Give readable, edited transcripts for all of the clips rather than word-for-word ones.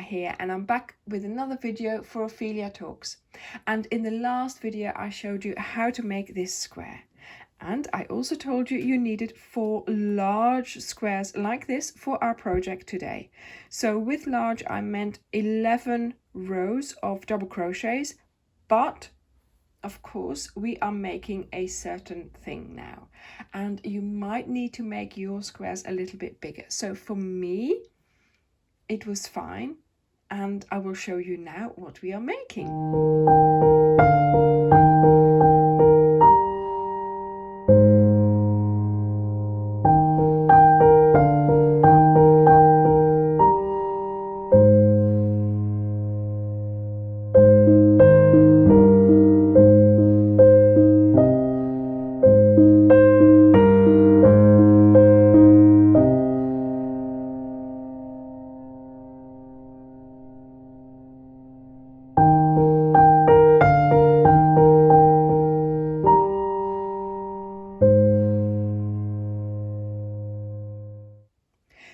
here, and I'm back with another video for Ophelia Talks. And in the last video I showed you how to make this square, and I also told you you needed 4 large squares like this for our project today. So with large I meant 11 rows of double crochets, but of course we are making a certain thing now, and you might need to make your squares a little bit bigger. So for me it was fine, and I will show you now what we are making.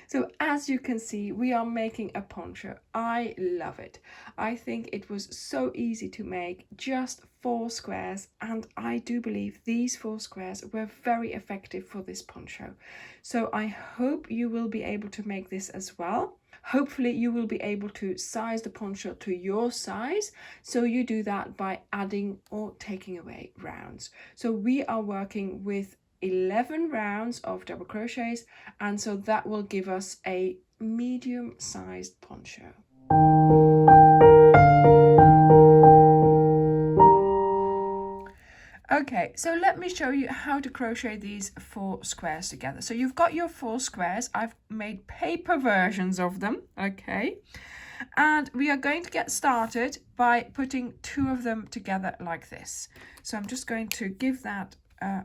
So as you can see, we are making a poncho. I love it. I think it was so easy to make, just 4 squares, and I do believe these 4 squares were very effective for this poncho. So I hope you will be able to make this as well. Hopefully you will be able to size the poncho to your size, so you do that by adding or taking away rounds. So we are working with 11 rounds of double crochets, and so that will give us a medium-sized poncho. Okay, so let me show you how to crochet these 4 squares together. So you've got your 4 squares. I've made paper versions of them, okay? And we are going to get started by putting 2 of them together like this. So I'm just going to give that a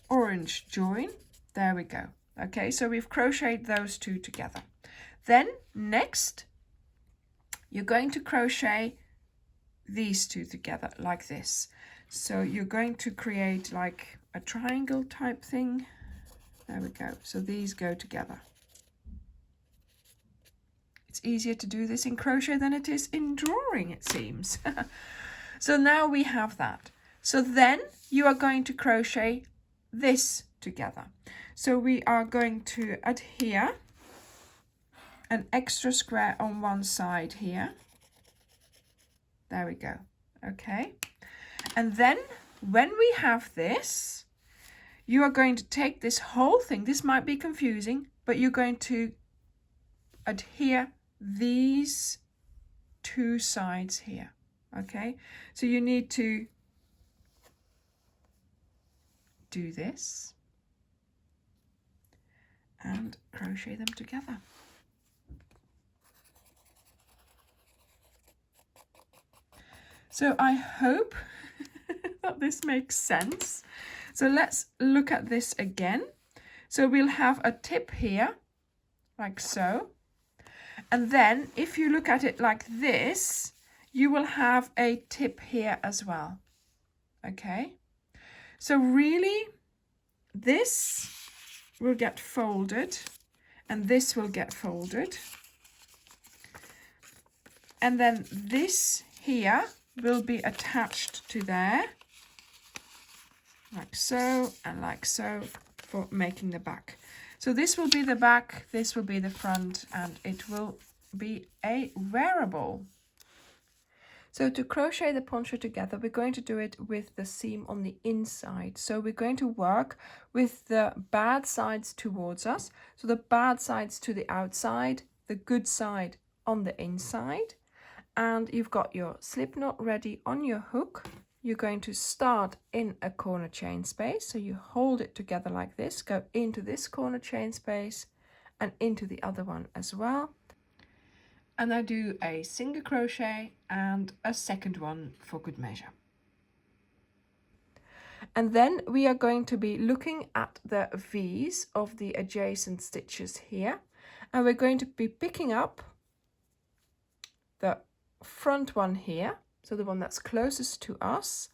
orange join. There we go. Okay, so we've crocheted those 2 together. Then next you're going to crochet these 2 together like this. So you're going to create like a triangle type thing. There we go. So these go together. It's easier to do this in crochet than it is in drawing, it seems. So now we have that. So then you are going to crochet this together. So we are going to adhere an extra square on one side here. There we go. Okay. And then when we have this, you are going to take this whole thing. This might be confusing, but you're going to adhere these 2 sides here. Okay. So you need to do this and crochet them together. So I hope that this makes sense. So let's look at this again. So we'll have a tip here like so, and then if you look at it like this, you will have a tip here as well. Okay. So really, this will get folded, and this will get folded. And then this here will be attached to there, like so, and like so, for making the back. So this will be the back, this will be the front, and it will be a wearable. So to crochet the poncho together, we're going to do it with the seam on the inside. So we're going to work with the bad sides towards us. So the bad sides to the outside, the good side on the inside. And you've got your slip knot ready on your hook. You're going to start in a corner chain space. So you hold it together like this, go into this corner chain space and into the other one as well. And I do a single crochet and a second one for good measure. And then we are going to be looking at the V's of the adjacent stitches here, and we're going to be picking up the front one here, so the one that's closest to us,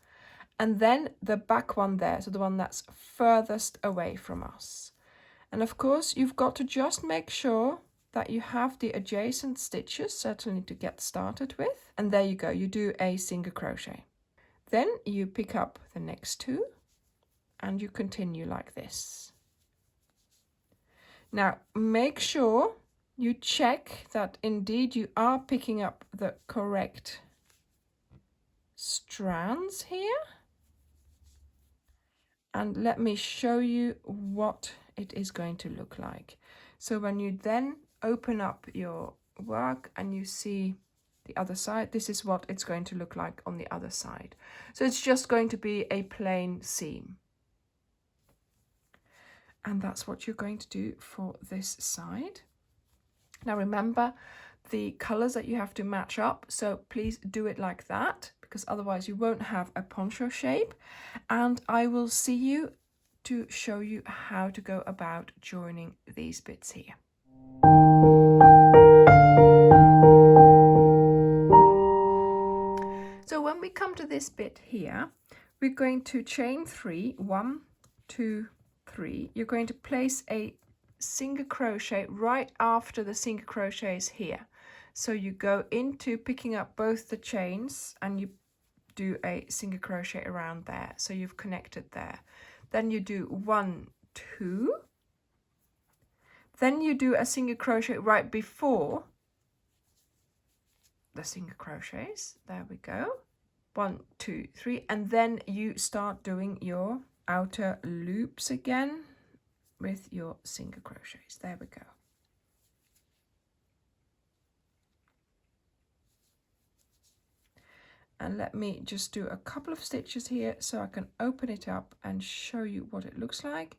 and then the back one there, so the one that's furthest away from us. And of course you've got to just make sure that you have the adjacent stitches, certainly to get started with. And there you go, you do a single crochet. Then you pick up the next two and you continue like this. Now make sure you check that indeed you are picking up the correct strands here. And let me show you what it is going to look like. So when you then open up your work and you see the other side, this is what it's going to look like on the other side. So it's just going to be a plain seam. And that's what you're going to do for this side. Now remember the colors that you have to match up, so please do it like that, because otherwise you won't have a poncho shape. And I will see you to show you how to go about joining these bits here. So when we come to this bit here, we're going to chain 3, 1, 2, 3. You're going to place a single crochet right after the single crochets here. So you go into picking up both the chains and you do a single crochet around there. So you've connected there. Then you do 1, 2. Then you do a single crochet right before the single crochets. There we go. 1, 2, 3. And then you start doing your outer loops again with your single crochets. There we go. And let me just do a couple of stitches here so I can open it up and show you what it looks like.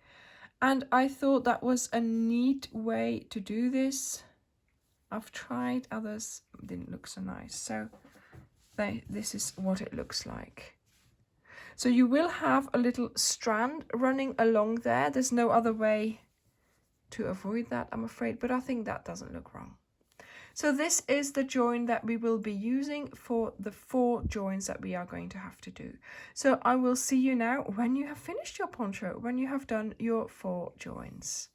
And I thought that was a neat way to do this. I've tried others, didn't look so nice. So this is what it looks like. So you will have a little strand running along there. There's no other way to avoid that, I'm afraid, but I think that doesn't look wrong. So this is the join that we will be using for the 4 joins that we are going to have to do. So I will see you now when you have finished your poncho, when you have done your 4 joins.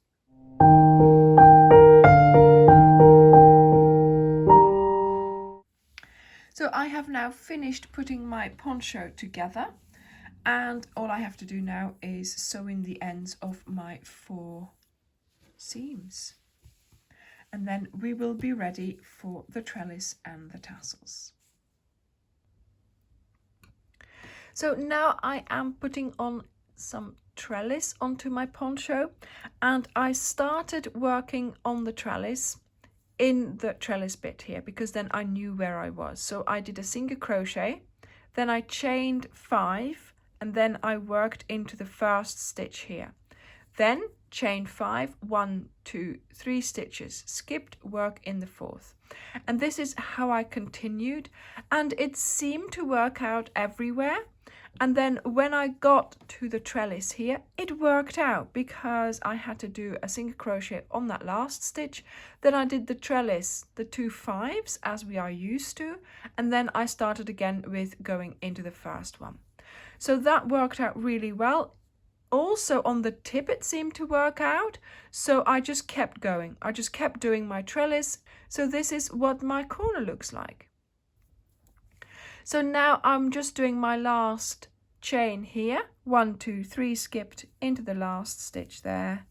So I have now finished putting my poncho together, and all I have to do now is sew in the ends of my 4 seams. And then we will be ready for the trellis and the tassels. So now I am putting on some trellis onto my poncho, and I started working on the trellis in the trellis bit here because then I knew where I was. So I did a single crochet, then I chained 5, and then I worked into the first stitch here. Then chain 5, 1, 2, 3 stitches, skipped, work in the 4th. And this is how I continued, and it seemed to work out everywhere. And then when I got to the trellis here, it worked out because I had to do a single crochet on that last stitch. Then I did the trellis, the 2 5s as we are used to, and then I started again with going into the first one. So that worked out really well. Also on the tip it seemed to work out, so I just kept going. I just kept doing my trellis. So this is what my corner looks like. So now I'm just doing my last chain here, 1, 2, 3, skipped into the last stitch there,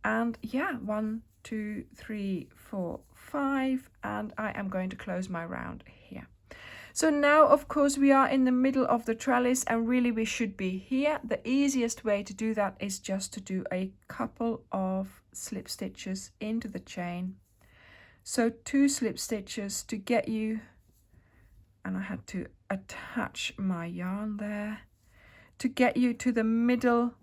and yeah, 1, 2, 3, 4, 5, and I am going to close my round here. So now, of course, we are in the middle of the trellis, and really we should be here. The easiest way to do that is just to do a couple of slip stitches into the chain. So 2 slip stitches to get you, and I had to attach my yarn there, to get you to the middle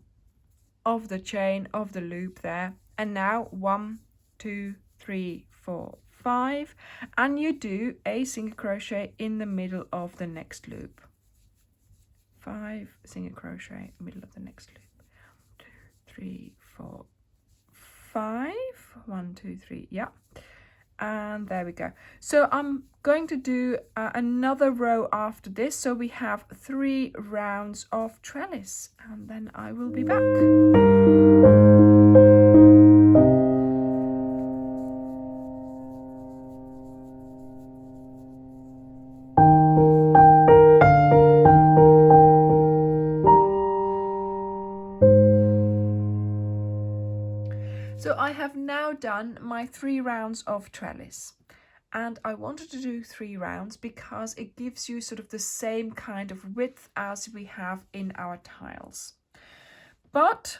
of the chain of the loop there. And now 1, 2, 3, 4, 5, and you do a single crochet in the middle of the next loop. 5 single crochet, middle of the next loop. 2, 3, 4, 5. 1, 2, 3. Yeah. And there we go. So I'm going to do another row after this. So we have 3 rounds of trellis, and then I will be back. done my 3 rounds of trellis. And I wanted to do 3 rounds because it gives you sort of the same kind of width as we have in our tiles. But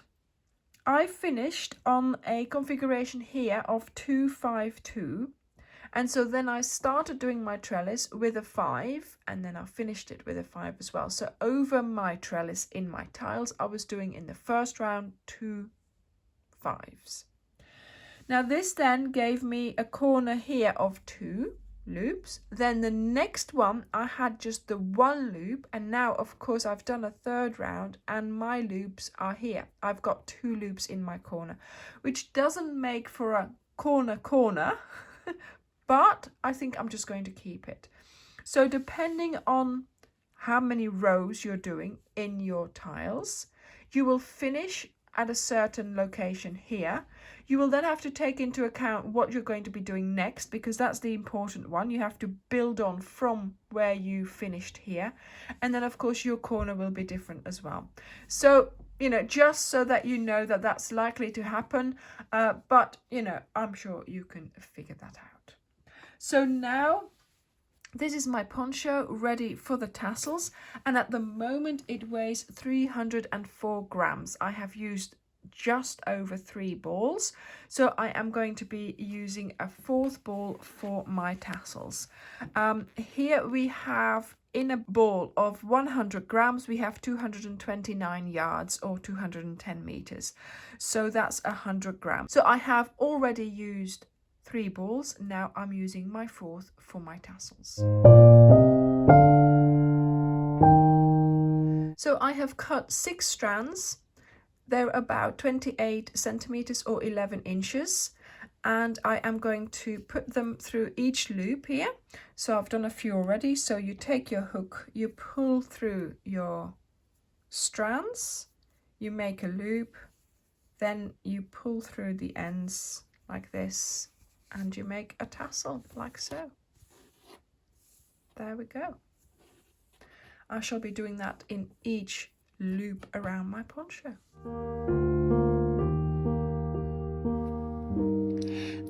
I finished on a configuration here of 252. And so then I started doing my trellis with a 5, and then I finished it with a 5 as well. So over my trellis in my tiles, I was doing in the first round 2 5s. Now this then gave me a corner here of 2 loops. Then the next one I had just the 1 loop, and now of course I've done a 3rd round and my loops are here. I've got 2 loops in my corner, which doesn't make for a corner but I think I'm just going to keep it. So depending on how many rows you're doing in your tiles, you will finish at a certain location here. You will then have to take into account what you're going to be doing next, because that's the important one. You have to build on from where you finished here. And then of course your corner will be different as well. So, you know, just so that you know that that's likely to happen, but you know, I'm sure you can figure that out. So now this is my poncho ready for the tassels, and at the moment it weighs 304 grams. I have used just over 3 balls, so I am going to be using a 4th ball for my tassels. Here we have, in a ball of 100 grams, we have 229 yards or 210 meters. So that's 100 grams. So I have already used 3 balls. Now I'm using my 4th for my tassels. So I have cut 6 strands. They're about 28 centimeters or 11 inches. And I am going to put them through each loop here. So I've done a few already. So you take your hook, you pull through your strands, you make a loop, then you pull through the ends like this, and you make a tassel like so. There we go. I shall be doing that in each loop around my poncho.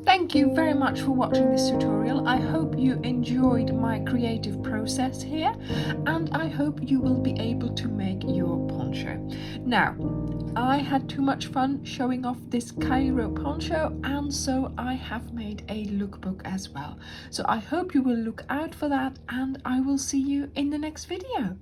Thank you very much for watching this tutorial. I hope you enjoyed my creative process here, and I hope you will be able to make your poncho. Now, I had too much fun showing off this Cairo poncho, and so I have made a lookbook as well. So I hope you will look out for that, and I will see you in the next video.